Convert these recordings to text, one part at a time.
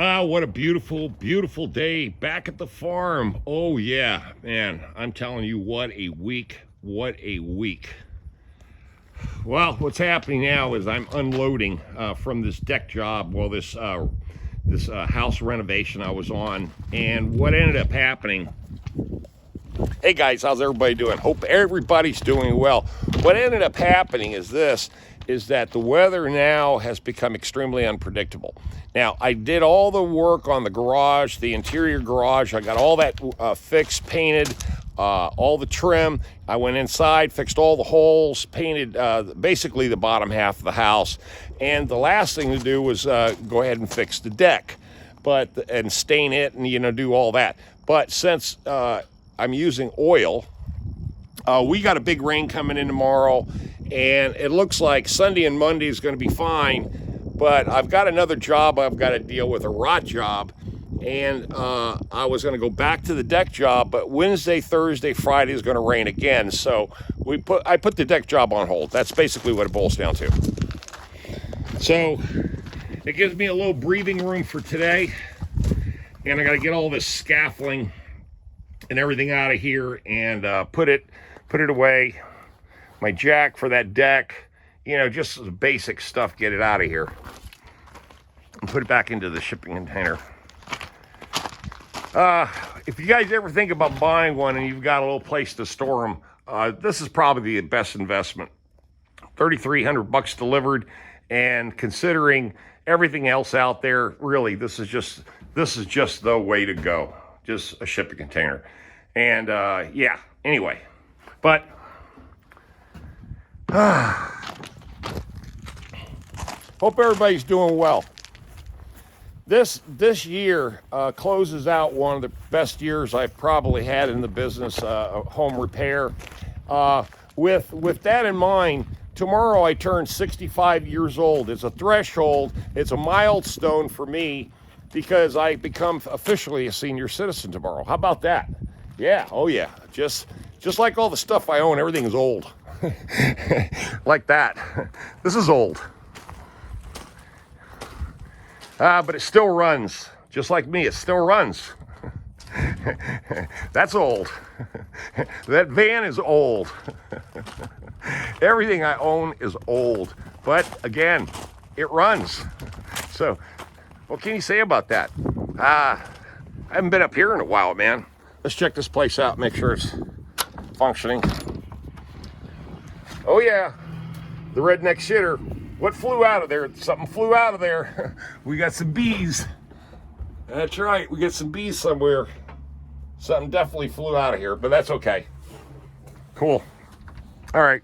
Ah, what a beautiful, beautiful day back at the farm. Oh, yeah, man, I'm telling you, what a week. What a week. Well, what's happening now is I'm unloading from this deck job, well, this house renovation I was on. And what ended up happening, hey guys, how's everybody doing? Hope everybody's doing well. What ended up happening is that the weather now has become extremely unpredictable. Now, I did all the work on the garage, the interior garage. I got all that fixed, painted, all the trim. I went inside, fixed all the holes, painted basically the bottom half of the house. And the last thing to do was go ahead and fix the deck, and stain it and, do all that. But since I'm using oil, we got a big rain coming in tomorrow, and it looks like Sunday and Monday is going to be fine. But I've got another job I've got to deal with, a rot job, and I was going to go back to the deck job, but Wednesday, Thursday, Friday is going to rain again. So I put the deck job on hold. That's basically what it boils down to. So it gives me a little breathing room for today, and I got to get all this scaffolding and everything out of here and put it away. My jack for that deck, just the basic stuff, get it out of here and put it back into the shipping container. If you guys ever think about buying one and you've got a little place to store them, this is probably the best investment. $3,300 delivered, and considering everything else out there, really, this is just the way to go. Just a shipping container. And yeah, anyway, but hope everybody's doing well. This year closes out one of the best years I've probably had in the business, home repair. With that in mind, tomorrow I turn 65 years old. It's a threshold. It's a milestone for me because I become officially a senior citizen tomorrow. How about that? Yeah, oh yeah. Just like all the stuff I own, everything is old. Like that. This is old. But it still runs. Just like me, it still runs. That's old. That van is old. Everything I own is old. But again, it runs. So, what can you say about that? I haven't been up here in a while, man. Let's check this place out, make sure it's functioning. Oh yeah, the redneck shitter. What flew out of there? Something flew out of there. We got some bees. That's right, we got some bees somewhere. Something definitely flew out of here, but that's okay. Cool. All right.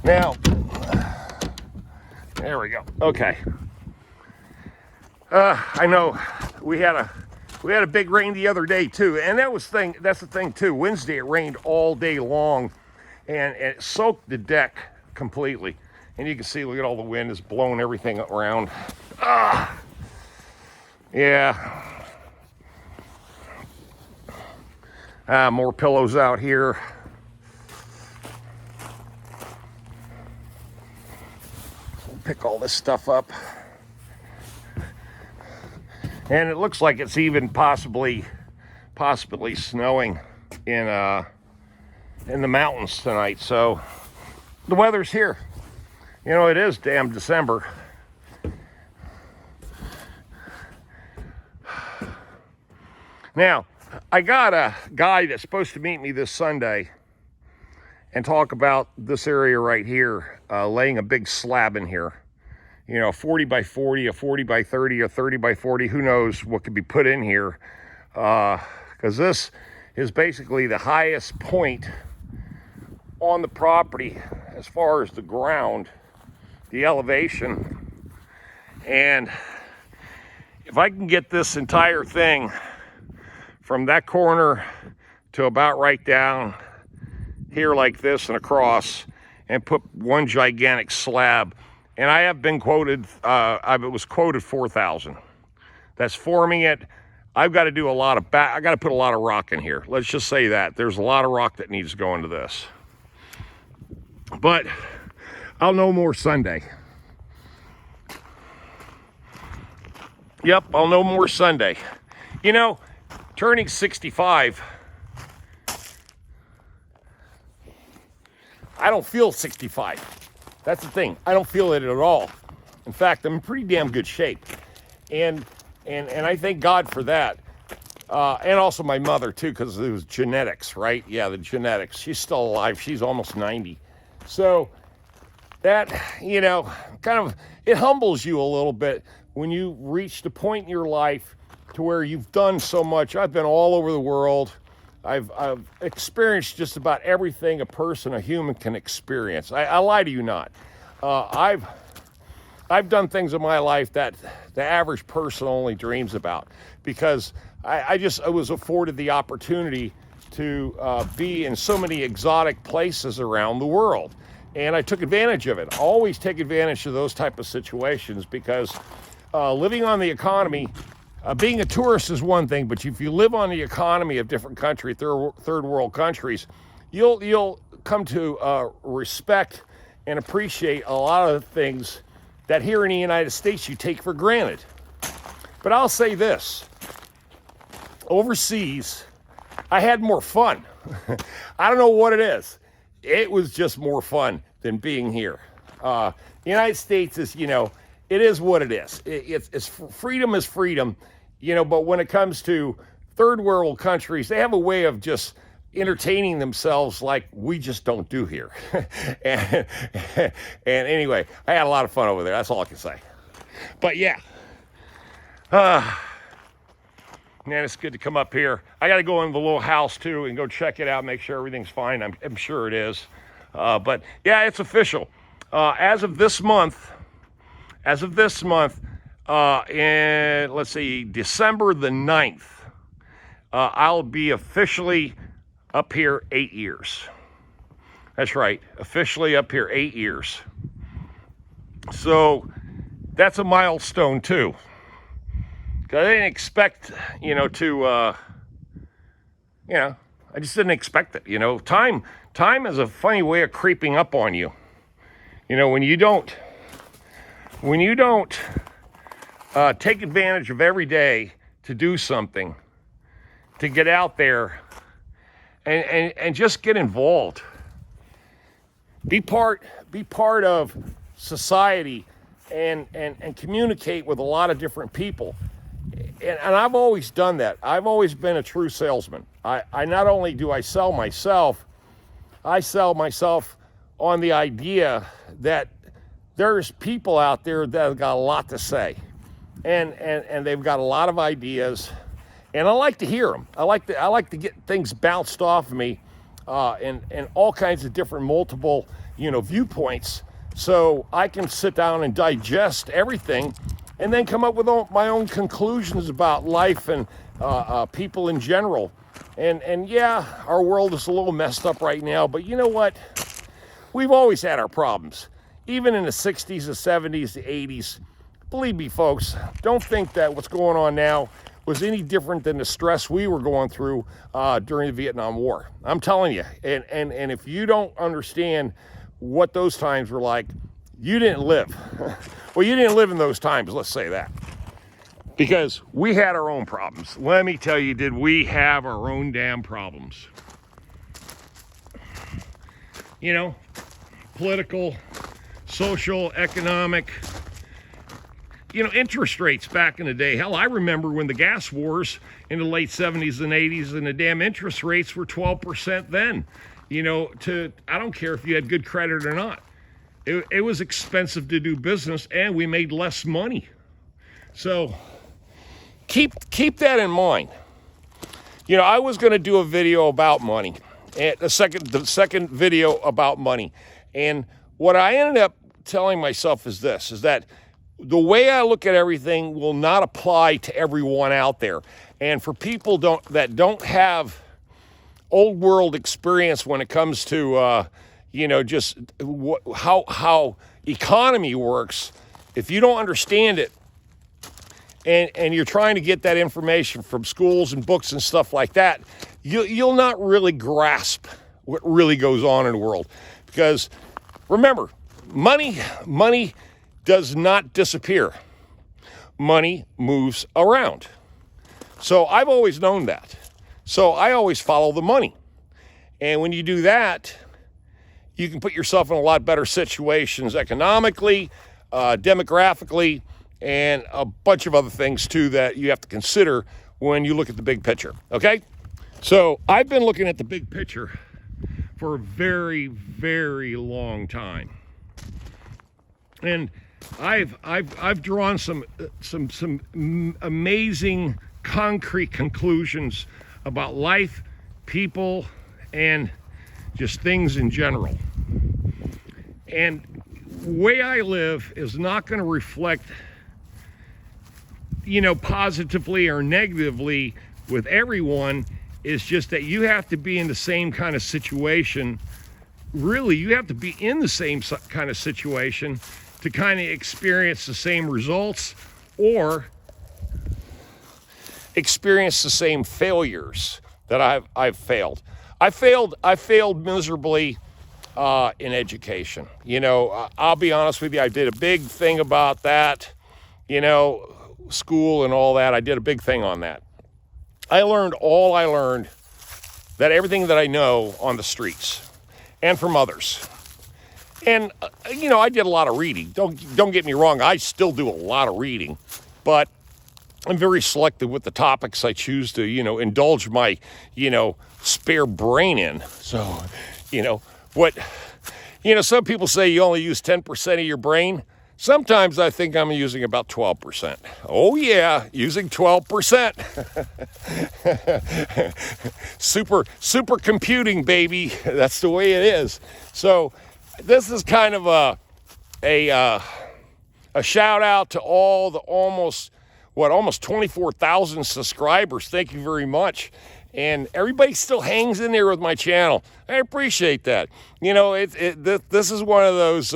Now, there we go. Okay. I know we had a big rain the other day too, and that's the thing too. Wednesday it rained all day long, and it soaked the deck completely. And you can see, look at all the wind is blowing everything around. Yeah. More pillows out here. Pick all this stuff up. And it looks like it's even possibly snowing in the mountains tonight. So the weather's here. It is damn December. Now, I got a guy that's supposed to meet me this Sunday and talk about this area right here, laying a big slab in here. 40 by 40, a 40 by 30, a 30 by 40, who knows what could be put in here. Because this is basically the highest point on the property as far as the ground, the elevation. And if I can get this entire thing from that corner to about right down here like this and across, and put one gigantic slab, and I have been quoted, it was quoted $4,000. That's forming it. I've got to do I got to put a lot of rock in here. Let's just say that. There's a lot of rock that needs to go into this. But I'll know more Sunday. Yep, I'll know more Sunday. You know, turning 65, I don't feel 65. That's the thing. I don't feel it at all. In fact, I'm in pretty damn good shape. And I thank God for that. And also my mother, too, because it was genetics, right? Yeah, the genetics. She's still alive. She's almost 90. So that, you know, kind of, it humbles you a little bit when you reach the point in your life to where you've done so much. I've been all over the world. I've experienced just about everything a human can experience. I lie to you not. I've done things in my life that the average person only dreams about, because I was afforded the opportunity to be in so many exotic places around the world. And I took advantage of it. I always take advantage of those type of situations, because living on the economy, being a tourist is one thing, but if you live on the economy of different countries, third world countries, you'll come to respect and appreciate a lot of the things that here in the United States you take for granted. But I'll say this, overseas, I had more fun. I don't know what it is. It was just more fun than being here. The United States is, you know, it is what it is. It's freedom is freedom, you know, but when it comes to third world countries, they have a way of just entertaining themselves like we just don't do here. and anyway, I had a lot of fun over there. That's all I can say. But yeah, man, it's good to come up here. I got to go in the little house too and go check it out, make sure everything's fine. I'm sure it is. But yeah, it's official. As of this month, in, let's see, December the 9th, I'll be officially up here 8 years. That's right, officially up here 8 years. So that's a milestone too. I didn't expect, you know, I just didn't expect it. You know, time is a funny way of creeping up on you. You know, when you don't take advantage of every day to do something, to get out there and just get involved. Be part of society and communicate with a lot of different people. And I've always done that. I've always been a true salesman. I not only do I sell myself on the idea that there's people out there that have got a lot to say, and they've got a lot of ideas, and I like to hear them. I like to get things bounced off of me, and all kinds of different multiple, you know, viewpoints, so I can sit down and digest everything, and then come up with my own conclusions about life and people in general. And yeah, our world is a little messed up right now, but you know what? We've always had our problems. Even in the 60s, the 70s, the 80s. Believe me, folks, don't think that what's going on now was any different than the stress we were going through during the Vietnam War. I'm telling you, and if you don't understand what those times were like, you didn't live. Well, you didn't live in those times, let's say that. Because we had our own problems. Let me tell you, did we have our own damn problems. You know, political, social, economic, you know, interest rates back in the day. Hell, I remember when the gas wars in the late 70s and 80s, and the damn interest rates were 12% then. You know, I don't care if you had good credit or not. It was expensive to do business, and we made less money. So keep that in mind. You know, I was going to do a video about money, and the second video about money. And what I ended up telling myself is this, is that the way I look at everything will not apply to everyone out there. And for people that don't have old world experience when it comes to, you know, just how economy works, if you don't understand it, and you're trying to get that information from schools and books and stuff like that, you'll not really grasp what really goes on in the world. Because remember, money does not disappear. money moves around. So I've always known that. So I always follow the money. And when you do that, you can put yourself in a lot better situations economically, demographically, and a bunch of other things too that you have to consider when you look at the big picture, okay? So I've been looking at the big picture for a very, very long time. And I've drawn some amazing concrete conclusions about life, people, and just things in general. And the way I live is not going to reflect, positively or negatively with everyone. It's just that you have to be in the same kind of situation. Really, you have to be in the same kind of situation to kind of experience the same results or experience the same failures that I've failed. I failed miserably in education. I'll be honest with you, I did a big thing about that, school and all that. I did a big thing on that. I learned that everything that I know on the streets and from others. And, I did a lot of reading. Don't get me wrong, I still do a lot of reading, but I'm very selective with the topics I choose to, indulge my, spare brain in. So, some people say you only use 10% of your brain. Sometimes I think I'm using about 12%. Oh yeah, using 12%. Super computing, baby. That's the way it is. So this is kind of a shout out to all the almost 24,000 subscribers. Thank you very much. And everybody still hangs in there with my channel. I appreciate that. This is one of those,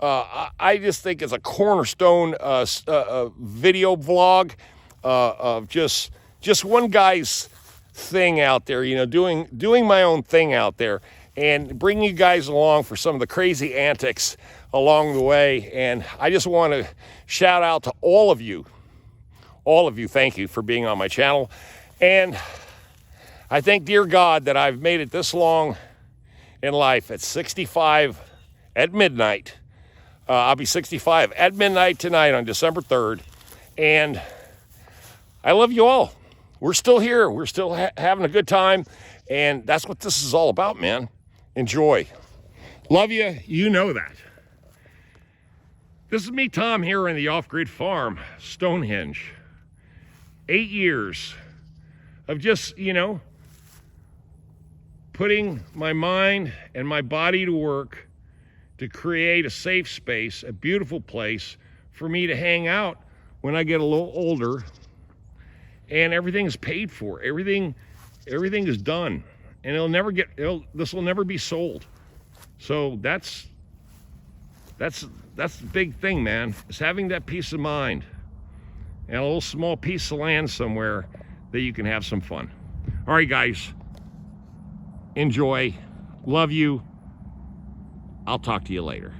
I just think it's a cornerstone video vlog of just one guy's thing out there, doing my own thing out there and bringing you guys along for some of the crazy antics along the way. And I just want to shout out to all of you. Thank you for being on my channel. And I thank dear God that I've made it this long in life at 65 at midnight. I'll be 65 at midnight tonight on December 3rd. And I love you all. We're still here. We're still having a good time. And that's what this is all about, man. Enjoy. Love you. You know that. This is me, Tom, here in the off-grid farm, Stonehenge. 8 years of just, putting my mind and my body to work to create a safe space, a beautiful place for me to hang out when I get a little older. And everything's paid for. Everything is done. And this will never be sold. So that's the big thing, man, is having that peace of mind and a little small piece of land somewhere that you can have some fun. All right, guys, enjoy. Love you. I'll talk to you later.